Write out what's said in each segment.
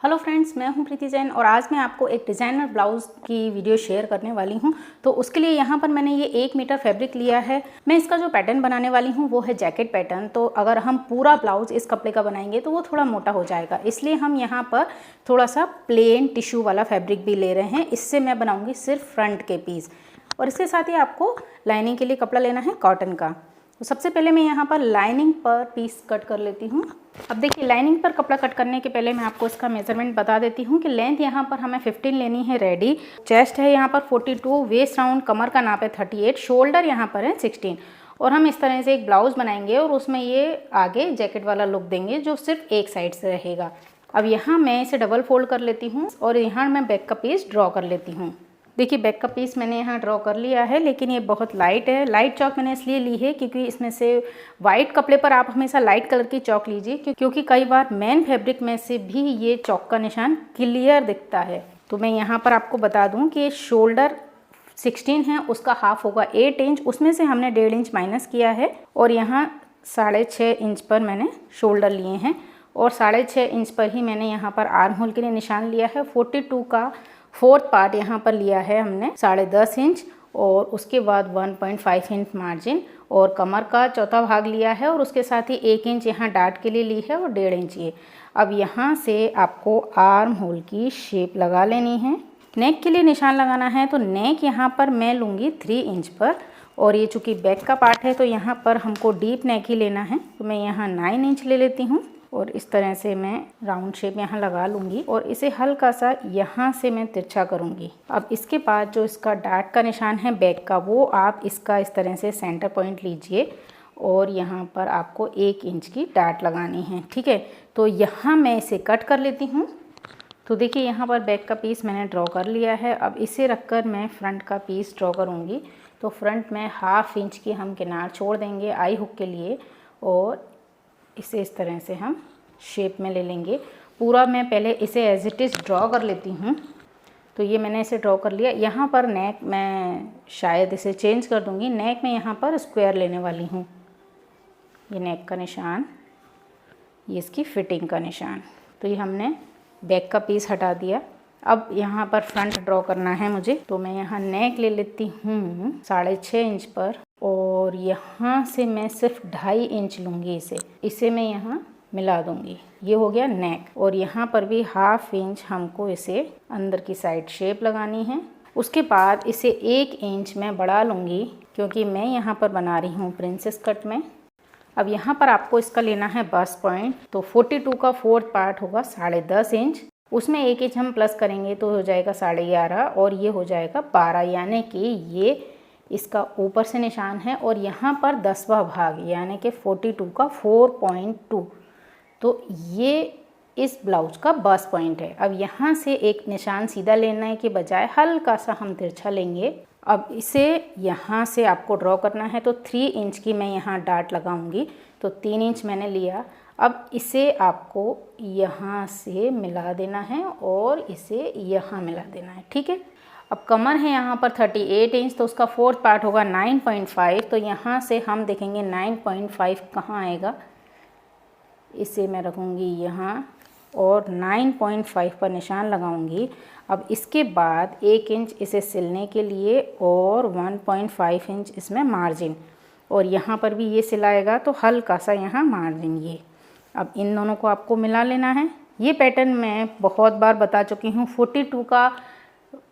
Hello friends, मैं हूं प्रीति जैन और आज मैं आपको एक डिज़ाइनर ब्लाउज़ की वीडियो शेयर करने वाली हूं। तो उसके लिए यहां पर मैंने ये 1 मीटर फैब्रिक लिया है। मैं इसका जो पैटर्न बनाने वाली हूं वो है जैकेट पैटर्न। तो अगर हम पूरा ब्लाउज़ इस कपड़े का बनाएंगे तो वो थोड़ा मोटा हो जाएगा, इसलिए हम यहाँ पर थोड़ा सा प्लेन टिश्यू वाला फैब्रिक भी ले रहे हैं। इससे मैं बनाऊँगी सिर्फ फ्रंट के पीस और इसके साथ ही आपको लाइनिंग के लिए कपड़ा लेना है कॉटन का। तो सबसे पहले मैं यहाँ पर लाइनिंग पर पीस कट कर लेती हूँ। अब देखिए, लाइनिंग पर कपड़ा कट करने के पहले मैं आपको इसका मेजरमेंट बता देती हूँ कि लेंथ यहाँ पर हमें 15 लेनी है रेडी, चेस्ट है यहाँ पर 42, वेस्ट राउंड कमर का नाप है 38, शोल्डर यहाँ पर है 16। और हम इस तरह से एक ब्लाउज़ बनाएंगे और उसमें ये आगे जैकेट वाला लुक देंगे जो सिर्फ एक साइड से रहेगा। अब यहाँ मैं इसे डबल फोल्ड कर लेती हूँ और यहाँ मैं बैक का पीस ड्रॉ कर लेती हूँ। देखिए, बैक का पीस मैंने यहाँ ड्रॉ कर लिया है, लेकिन ये बहुत लाइट है। लाइट चौक मैंने इसलिए ली है क्योंकि इसमें से वाइट कपड़े पर आप हमेशा लाइट कलर की चौक लीजिए, क्योंकि कई बार मेन फैब्रिक में से भी ये चौक का निशान क्लियर दिखता है। तो मैं यहाँ पर आपको बता दूँ कि शोल्डर 16 है, उसका हाफ होगा 8 इंच, उसमें से हमने 1.5 इंच माइनस किया है और यहाँ 6.5 इंच पर मैंने शोल्डर लिए हैं और 6.5 इंच पर ही मैंने यहाँ पर आर्म होल के लिए निशान लिया है। 42 का 4th पार्ट यहाँ पर लिया है हमने 10.5 इंच और उसके बाद 1.5 इंच मार्जिन और कमर का चौथा भाग लिया है और उसके साथ ही 1 इंच यहाँ डार्ट के लिए ली है और 1.5 इंच ये। अब यहाँ से आपको आर्म होल की शेप लगा लेनी है। नेक के लिए निशान लगाना है तो नेक यहाँ पर मैं लूँगी 3 इंच पर और ये चूँकि बैक का पार्ट है तो यहाँ पर हमको डीप नेक ही लेना है। तो मैं यहाँ 9 इंच ले लेती हूँ और इस तरह से मैं राउंड शेप यहाँ लगा लूँगी और इसे हल्का सा यहाँ से मैं तिरछा करूँगी। अब इसके बाद जो इसका डार्ट का निशान है बैक का, वो आप इसका इस तरह से सेंटर पॉइंट लीजिए और यहाँ पर आपको 1 इंच की डार्ट लगानी है। ठीक है, तो यहाँ मैं इसे कट कर लेती हूँ। तो देखिए, यहाँ पर बैक का पीस मैंने ड्रॉ कर लिया है। अब इसे रखकर मैं फ्रंट का पीस ड्रॉ करूँगी। तो फ्रंट में 1/2 इंच की हम किनार छोड़ देंगे आई हुक के लिए और इसे इस तरह से हम शेप में ले लेंगे। पूरा मैं पहले इसे एज इट इज़ ड्रॉ कर लेती हूँ। तो ये मैंने इसे ड्रॉ कर लिया। यहाँ पर नेक मैं शायद इसे चेंज कर दूँगी। नेक में यहाँ पर स्क्वायर लेने वाली हूँ। ये नेक का निशान, ये इसकी फिटिंग का निशान। तो ये हमने बैक का पीस हटा दिया। अब यहाँ पर फ्रंट ड्रॉ करना है मुझे। तो मैं यहाँ नेक ले लेती हूँ 6.5 इंच पर और यहाँ से मैं सिर्फ 2.5 इंच लूँगी। इसे मैं यहाँ मिला दूँगी। ये हो गया नेक और यहाँ पर भी 1/2 इंच हमको इसे अंदर की साइड शेप लगानी है। उसके बाद इसे 1 इंच मैं बढ़ा लूँगी क्योंकि मैं यहाँ पर बना रही हूँ प्रिंसेस कट में। अब यहाँ पर आपको इसका लेना है बस्ट पॉइंट। तो 42 का 4th पार्ट होगा 10.5 इंच, उसमें 1 इंच हम प्लस करेंगे तो हो जाएगा 11.5 और ये हो जाएगा 12, यानी कि ये इसका ऊपर से निशान है और यहाँ पर 10वां भाग यानी कि 42 का 4.2। तो ये इस ब्लाउज का बस्ट पॉइंट है। अब यहाँ से एक निशान सीधा लेने के बजाय हल्का सा हम तिरछा लेंगे। अब इसे यहाँ से आपको ड्रॉ करना है तो 3 इंच की मैं यहाँ डार्ट लगाऊंगी। तो 3 इंच मैंने लिया। अब इसे आपको यहाँ से मिला देना है और इसे यहाँ मिला देना है। ठीक है, अब कमर है यहाँ पर 38 इंच, तो उसका 4th पार्ट होगा 9.5। तो यहाँ से हम देखेंगे 9.5 कहाँ आएगा। इसे मैं रखूँगी यहाँ और 9.5 पर निशान लगाऊंगी। अब इसके बाद 1 इंच इसे सिलने के लिए और 1.5 इंच इसमें मार्जिन और यहाँ पर भी ये सिलाएगा तो हल्का सा यहाँ मार्जिन ये। अब इन दोनों को आपको मिला लेना है। ये पैटर्न मैं बहुत बार बता चुकी हूँ। 42 का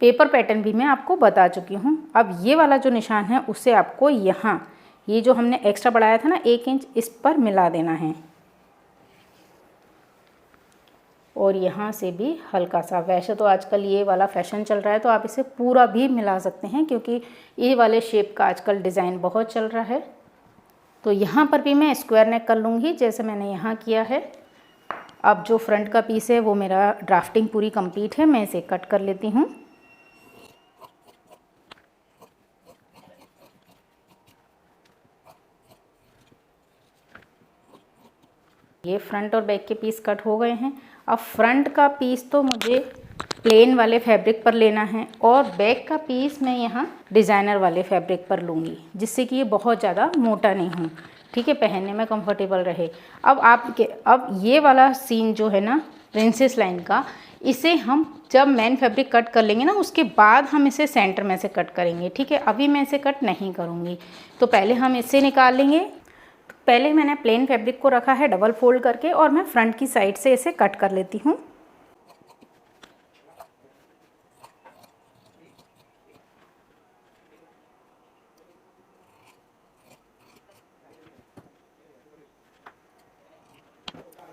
पेपर पैटर्न भी मैं आपको बता चुकी हूँ। अब ये वाला जो निशान है उससे आपको यहाँ ये जो हमने एक्स्ट्रा बढ़ाया था ना 1 इंच, इस पर मिला देना है और यहाँ से भी हल्का सा। वैसे तो आजकल ये वाला फैशन चल रहा है तो आप इसे पूरा भी मिला सकते हैं क्योंकि ये वाले शेप का आजकल डिज़ाइन बहुत चल रहा है। तो यहाँ पर भी मैं स्क्वायर नेक कर लूँगी जैसे मैंने यहाँ किया है। अब जो फ्रंट का पीस है वो मेरा ड्राफ्टिंग पूरी कंप्लीट है। मैं इसे कट कर लेती हूँ। ये फ्रंट और बैक के पीस कट हो गए हैं। अब फ्रंट का पीस तो मुझे प्लेन वाले फैब्रिक पर लेना है और बैक का पीस मैं यहाँ डिज़ाइनर वाले फैब्रिक पर लूँगी जिससे कि ये बहुत ज़्यादा मोटा नहीं हो। ठीक है, पहनने में कंफर्टेबल रहे। अब ये वाला सीन जो है ना प्रिंसेस लाइन का, इसे हम जब मेन फैब्रिक कट कर लेंगे ना उसके बाद हम इसे सेंटर में से कट करेंगे, ठीक है। अभी मैं इसे कट नहीं करूँगी। तो पहले हम इसे निकाल लेंगे। तो पहले मैंने प्लेन फैब्रिक को रखा है डबल फोल्ड करके और मैं फ्रंट की साइड से इसे कट कर लेती हूँ।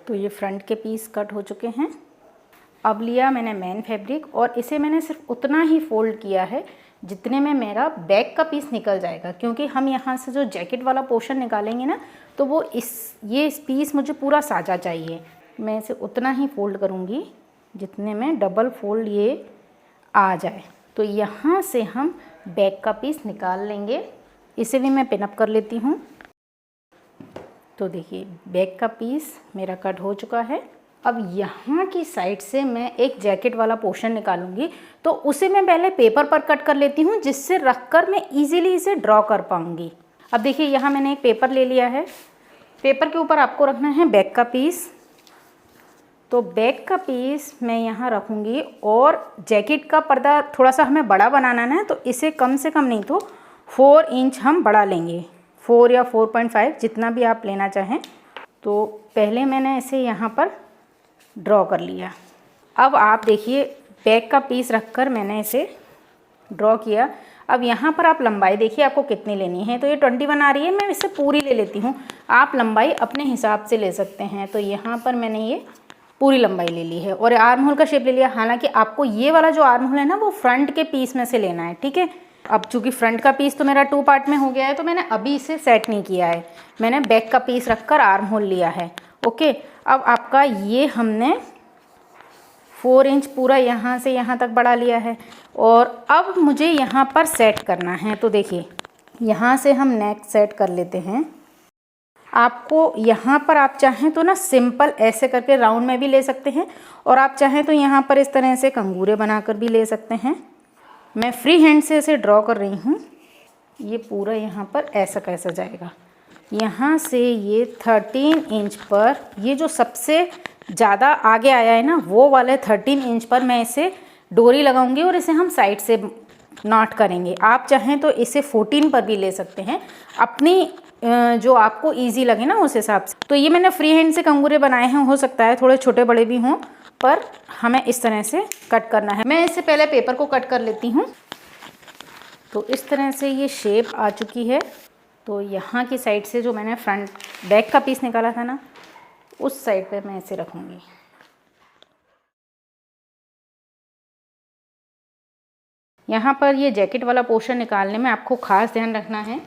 तो ये फ्रंट के पीस कट हो चुके हैं। अब लिया मैंने मेन फैब्रिक और इसे मैंने सिर्फ उतना ही फोल्ड किया है जितने में मेरा बैक का पीस निकल जाएगा, क्योंकि हम यहाँ से जो जैकेट वाला पोर्शन निकालेंगे ना तो वो ये पीस मुझे पूरा साजा चाहिए। मैं इसे उतना ही फोल्ड करूँगी जितने में डबल फोल्ड ये आ जाए। तो यहाँ से हम बैक का पीस निकाल लेंगे। इसे भी मैं पिन अप कर लेती हूँ। तो देखिए बैक का पीस मेरा कट हो चुका है। अब यहाँ की साइड से मैं एक जैकेट वाला पोर्शन निकालूंगी, तो उसे मैं पहले पेपर पर कट कर लेती हूँ जिससे रखकर मैं इजीली इसे ड्रॉ कर पाऊँगी। अब देखिए यहाँ मैंने एक पेपर ले लिया है। पेपर के ऊपर आपको रखना है बैक का पीस। तो बैक का पीस मैं यहाँ रखूँगी और जैकेट का पर्दा थोड़ा सा हमें बड़ा बनाना है, तो इसे कम से कम नहीं तो 4 इंच हम बढ़ा लेंगे, 4 या 4.5 जितना भी आप लेना चाहें। तो पहले मैंने इसे यहाँ पर ड्रॉ कर लिया। अब आप देखिए बैक का पीस रखकर मैंने इसे ड्रॉ किया। अब यहाँ पर आप लंबाई देखिए आपको कितनी लेनी है। तो ये 21 आ रही है, मैं इसे पूरी ले लेती हूँ। आप लंबाई अपने हिसाब से ले सकते हैं। तो यहाँ पर मैंने ये पूरी लंबाई ले ली है और आर्म होल का शेप ले लिया। हालांकि आपको ये वाला जो आर्म होल है ना वो फ्रंट के पीस में से लेना है, ठीक है। अब चूंकि फ्रंट का पीस तो मेरा 2 पार्ट में हो गया है, तो मैंने अभी इसे सेट नहीं किया है। मैंने बैक का पीस रखकर आर्म होल लिया है, ओके। अब आपका ये हमने 4 इंच पूरा यहाँ से यहाँ तक बढ़ा लिया है और अब मुझे यहाँ पर सेट करना है। तो देखिए यहाँ से हम नेक सेट कर लेते हैं। आपको यहाँ पर आप चाहें तो ना सिंपल ऐसे करके राउंड में भी ले सकते हैं और आप चाहें तो यहाँ पर इस तरह से कंगूरे बनाकर भी ले सकते हैं। मैं फ्री हैंड से इसे ड्रॉ कर रही हूँ। ये पूरा यहाँ पर ऐसा कैसा जाएगा। यहाँ से ये 13 इंच पर ये जो सबसे ज़्यादा आगे आया है ना वो वाले 13 इंच पर मैं इसे डोरी लगाऊंगी और इसे हम साइड से नॉट करेंगे। आप चाहें तो इसे 14 पर भी ले सकते हैं, अपनी जो आपको इजी लगे ना उस हिसाब से। तो ये मैंने फ्री हैंड से कंगूरे बनाए हैं, हो सकता है थोड़े छोटे बड़े भी हों, पर हमें इस तरह से कट करना है। मैं इससे पहले पेपर को कट कर लेती हूँ। तो इस तरह से ये शेप आ चुकी है। तो यहाँ की साइड से जो मैंने फ्रंट बैक का पीस निकाला था ना उस साइड पे मैं इसे रखूँगी। यहाँ पर ये जैकेट वाला पोर्शन निकालने में आपको ख़ास ध्यान रखना है,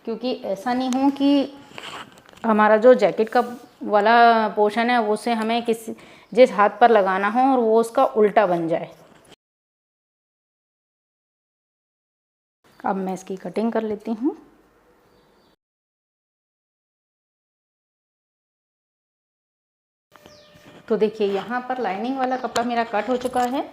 क्योंकि ऐसा नहीं हो कि हमारा जो जैकेट का वाला पोर्शन है उसे हमें जिस हाथ पर लगाना हो और वो उसका उल्टा बन जाए। अब मैं इसकी कटिंग कर लेती हूँ। तो देखिए यहाँ पर लाइनिंग वाला कपड़ा मेरा कट हो चुका है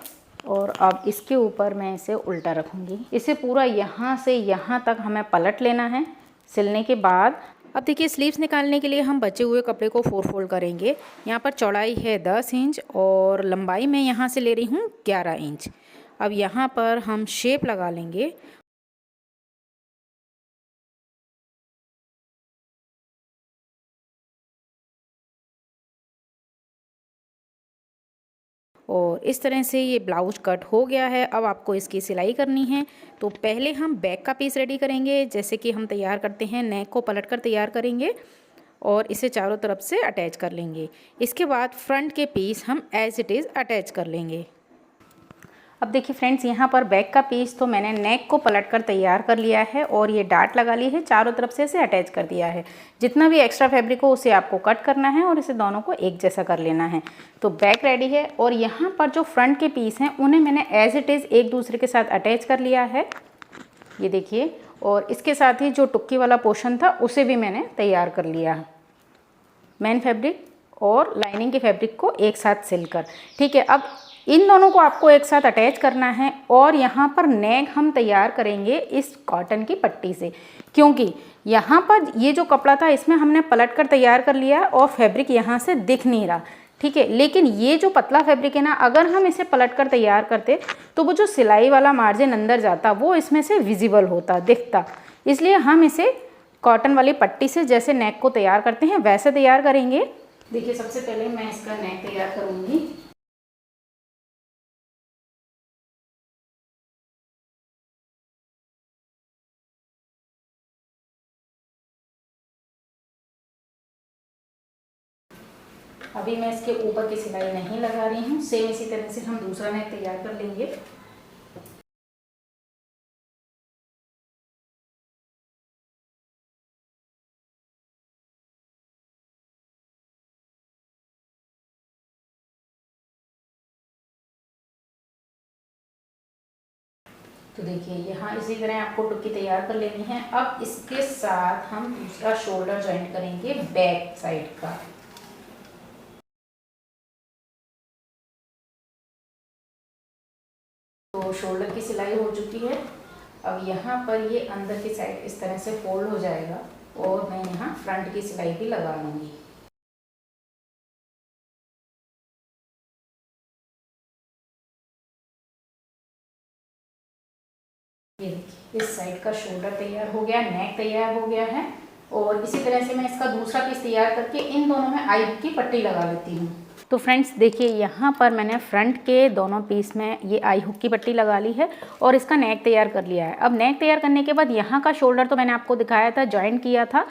और अब इसके ऊपर मैं इसे उल्टा रखूँगी। इसे पूरा यहाँ से यहाँ तक हमें पलट लेना है सिलने के बाद। अब देखिए स्लीव्स निकालने के लिए हम बचे हुए कपड़े को 4 फोल्ड करेंगे। यहाँ पर चौड़ाई है 10 इंच और लंबाई मैं यहाँ से ले रही हूँ 11 इंच। अब यहाँ पर हम शेप लगा लेंगे। और इस तरह से ये ब्लाउज कट हो गया है। अब आपको इसकी सिलाई करनी है। तो पहले हम बैक का पीस रेडी करेंगे, जैसे कि हम तैयार करते हैं। नेक को पलटकर तैयार करेंगे और इसे चारों तरफ से अटैच कर लेंगे। इसके बाद फ्रंट के पीस हम एज इट इज़ अटैच कर लेंगे। अब देखिए फ्रेंड्स यहाँ पर बैक का पीस तो मैंने नेक को पलटकर तैयार कर लिया है और ये डार्ट लगा ली है, चारों तरफ से इसे अटैच कर दिया है। जितना भी एक्स्ट्रा फैब्रिक हो उसे आपको कट करना है और इसे दोनों को एक जैसा कर लेना है। तो बैक रेडी है और यहाँ पर जो फ्रंट के पीस हैं उन्हें मैंने एज इट इज़ एक दूसरे के साथ अटैच कर लिया है, ये देखिए। और इसके साथ ही जो टुक्की वाला पोर्शन था उसे भी मैंने तैयार कर लिया, मेन फैब्रिक और लाइनिंग के फैब्रिक को एक साथ सिलकर, ठीक है। अब इन दोनों को आपको एक साथ अटैच करना है और यहाँ पर नेक हम तैयार करेंगे इस कॉटन की पट्टी से, क्योंकि यहाँ पर ये जो कपड़ा था इसमें हमने पलट कर तैयार कर लिया और फैब्रिक यहाँ से दिख नहीं रहा। ठीक है। लेकिन ये जो पतला फैब्रिक है ना, अगर हम इसे पलट कर तैयार करते तो वो जो सिलाई वाला मार्जिन अंदर जाता वो इसमें से विजिबल होता, दिखता। इसलिए हम इसे कॉटन वाली पट्टी से जैसे नेक को तैयार करते हैं वैसे तैयार करेंगे। देखिए सबसे पहले मैं इसका नेक तैयार करूँगी। अभी मैं इसके ऊपर की सिलाई नहीं लगा रही हूँ। सेम इसी तरह से हम दूसरा नेक तैयार कर लेंगे। तो देखिए यहाँ इसी तरह आपको टुक्की तैयार कर लेनी है। अब इसके साथ हम दूसरा शोल्डर ज्वाइंट करेंगे बैक साइड का। तो शोल्डर की सिलाई हो चुकी है। अब यहाँ पर ये अंदर की साइड इस तरह से फोल्ड हो जाएगा और मैं यहाँ फ्रंट की सिलाई भी लगा लूँगी। ये देखिए इस साइड का शोल्डर तैयार हो गया, नेक तैयार हो गया है। और इसी तरह से मैं इसका दूसरा पीस तैयार करके इन दोनों में आई की पट्टी लगा लेती हूँ। तो फ्रेंड्स देखिए यहाँ पर मैंने फ्रंट के दोनों पीस में ये आई हुक की पट्टी लगा ली है और इसका नेक तैयार कर लिया है। अब नेक तैयार करने के बाद यहाँ का शोल्डर तो मैंने आपको दिखाया था, जॉइंट किया था,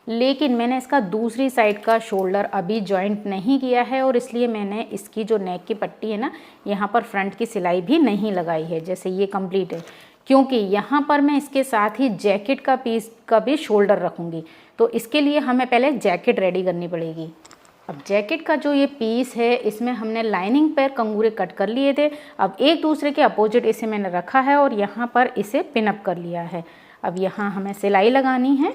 लेकिन मैंने इसका दूसरी साइड का शोल्डर अभी जॉइंट नहीं किया है और इसलिए मैंने इसकी जो नेक की पट्टी है ना, यहाँ पर फ्रंट की सिलाई भी नहीं लगाई है। जैसे ये कंप्लीट है, क्योंकि यहाँ पर मैं इसके साथ ही जैकेट का पीस का भी शोल्डर रखूँगी। तो इसके लिए हमें पहले जैकेट रेडी करनी पड़ेगी। अब जैकेट का जो ये पीस है इसमें हमने लाइनिंग पर कंगूरे कट कर लिए थे। अब एक दूसरे के अपोजिट इसे मैंने रखा है और यहाँ पर इसे पिनअप कर लिया है। अब यहाँ हमें सिलाई लगानी है।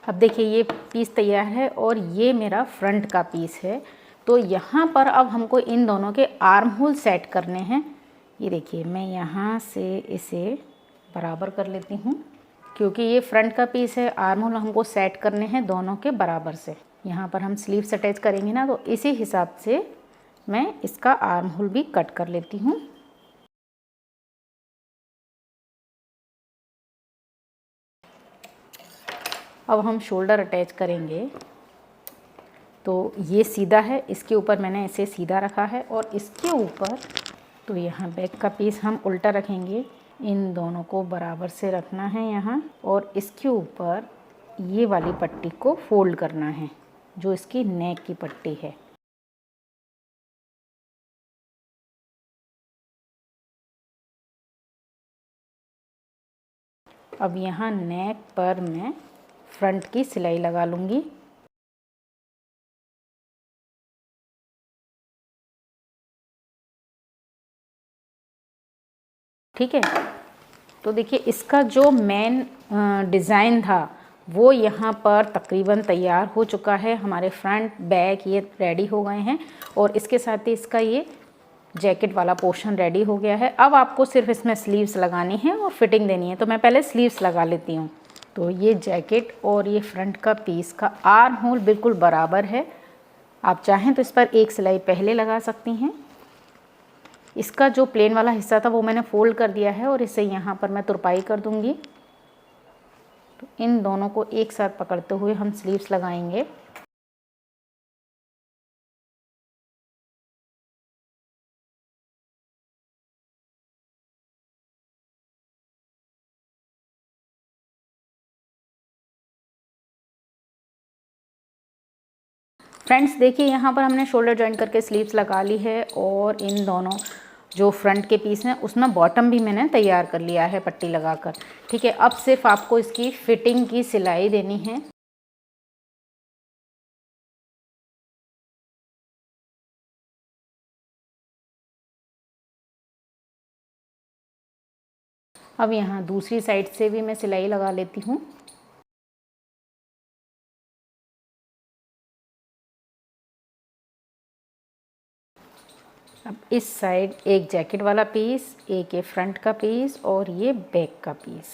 अब देखिए ये पीस तैयार है और ये मेरा फ्रंट का पीस है। तो यहाँ पर अब हमको इन दोनों के आर्म होल सेट करने हैं। ये देखिए मैं यहाँ से इसे बराबर कर लेती हूँ, क्योंकि ये फ्रंट का पीस है। आर्म होल हमको सेट करने हैं दोनों के बराबर से। यहाँ पर हम स्लीव्स अटैच करेंगे ना, तो इसी हिसाब से मैं इसका आर्म होल भी कट कर लेती हूँ। अब हम शोल्डर अटैच करेंगे। तो ये सीधा है, इसके ऊपर मैंने इसे सीधा रखा है और इसके ऊपर तो यहाँ बैक का पीस हम उल्टा रखेंगे। इन दोनों को बराबर से रखना है यहाँ, और इसके ऊपर ये वाली पट्टी को फोल्ड करना है जो इसकी नेक की पट्टी है। अब यहाँ नेक पर मैं फ्रंट की सिलाई लगा लूँगी। ठीक है। तो देखिए इसका जो मेन डिज़ाइन था वो यहाँ पर तकरीबन तैयार हो चुका है। हमारे फ्रंट बैक ये रेडी हो गए हैं और इसके साथ ही इसका ये जैकेट वाला पोर्शन रेडी हो गया है। अब आपको सिर्फ इसमें स्लीव्स लगानी है और फिटिंग देनी है, तो मैं पहले स्लीव्स लगा लेती हूँ। तो ये जैकेट और ये फ्रंट का पीस का आर्म होल बिल्कुल बराबर है। आप चाहें तो इस पर एक सिलाई पहले लगा सकती हैं। इसका जो प्लेन वाला हिस्सा था वो मैंने फोल्ड कर दिया है और इसे यहाँ पर मैं तुरपाई कर दूँगी। तो इन दोनों को एक साथ पकड़ते हुए हम स्लीव्स लगाएंगे। फ्रेंड्स देखिए यहाँ पर हमने शोल्डर जॉइंट करके स्लीव्स लगा ली है और इन दोनों जो फ्रंट के पीस हैं उसमें बॉटम भी मैंने तैयार कर लिया है पट्टी लगाकर। ठीक है, अब सिर्फ आपको इसकी फिटिंग की सिलाई देनी है। अब यहाँ दूसरी साइड से भी मैं सिलाई लगा लेती हूँ। अब इस साइड एक जैकेट वाला पीस, एक ये फ्रंट का पीस और ये बैक का पीस।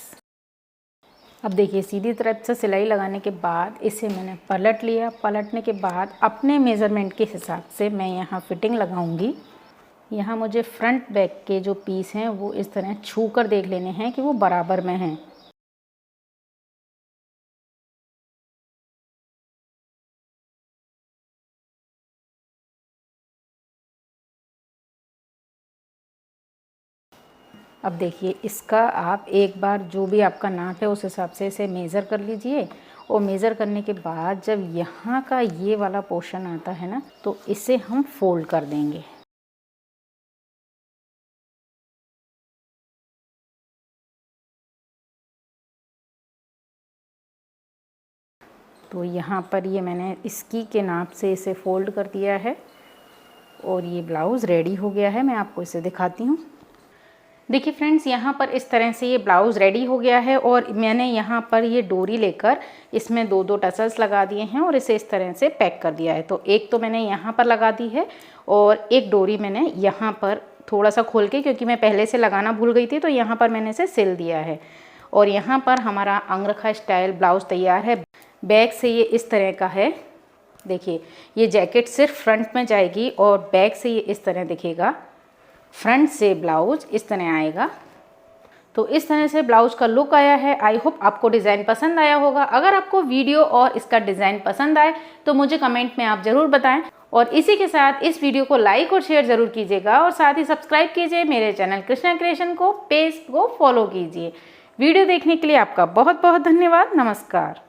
अब देखिए सीधी तरफ से सिलाई लगाने के बाद इसे मैंने पलट लिया। पलटने के बाद अपने मेज़रमेंट के हिसाब से मैं यहाँ फिटिंग लगाऊंगी। यहाँ मुझे फ्रंट बैक के जो पीस हैं वो इस तरह छू कर देख लेने हैं कि वो बराबर में हैं। अब देखिए इसका आप एक बार जो भी आपका नाप है उस हिसाब से इसे मेज़र कर लीजिए और मेज़र करने के बाद जब यहाँ का ये वाला पोर्शन आता है ना तो इसे हम फोल्ड कर देंगे। तो यहाँ पर ये मैंने इसकी के नाप से इसे फोल्ड कर दिया है और ये ब्लाउज़ रेडी हो गया है। मैं आपको इसे दिखाती हूँ। देखिए फ्रेंड्स यहाँ पर इस तरह से ये ब्लाउज़ रेडी हो गया है और मैंने यहाँ पर ये डोरी लेकर इसमें दो दो टसल्स लगा दिए हैं और इसे इस तरह से पैक कर दिया है। तो एक तो मैंने यहाँ पर लगा दी है और एक डोरी मैंने यहाँ पर थोड़ा सा खोल के, क्योंकि मैं पहले से लगाना भूल गई थी, तो यहाँ पर मैंने इसे सिल दिया है। और यहाँ पर हमारा अंगरखा स्टाइल ब्लाउज़ तैयार है। बैक से ये इस तरह का है। देखिए ये जैकेट सिर्फ फ्रंट में जाएगी और बैक से ये इस तरह दिखेगा। फ्रंट से ब्लाउज इस तरह आएगा। तो इस तरह से ब्लाउज का लुक आया है। आई होप आपको डिज़ाइन पसंद आया होगा। अगर आपको वीडियो और इसका डिज़ाइन पसंद आए तो मुझे कमेंट में आप ज़रूर बताएं और इसी के साथ इस वीडियो को लाइक और शेयर ज़रूर कीजिएगा और साथ ही सब्सक्राइब कीजिए मेरे चैनल कृष्णा क्रिएशन को, पेज को फॉलो कीजिए। वीडियो देखने के लिए आपका बहुत बहुत धन्यवाद। नमस्कार।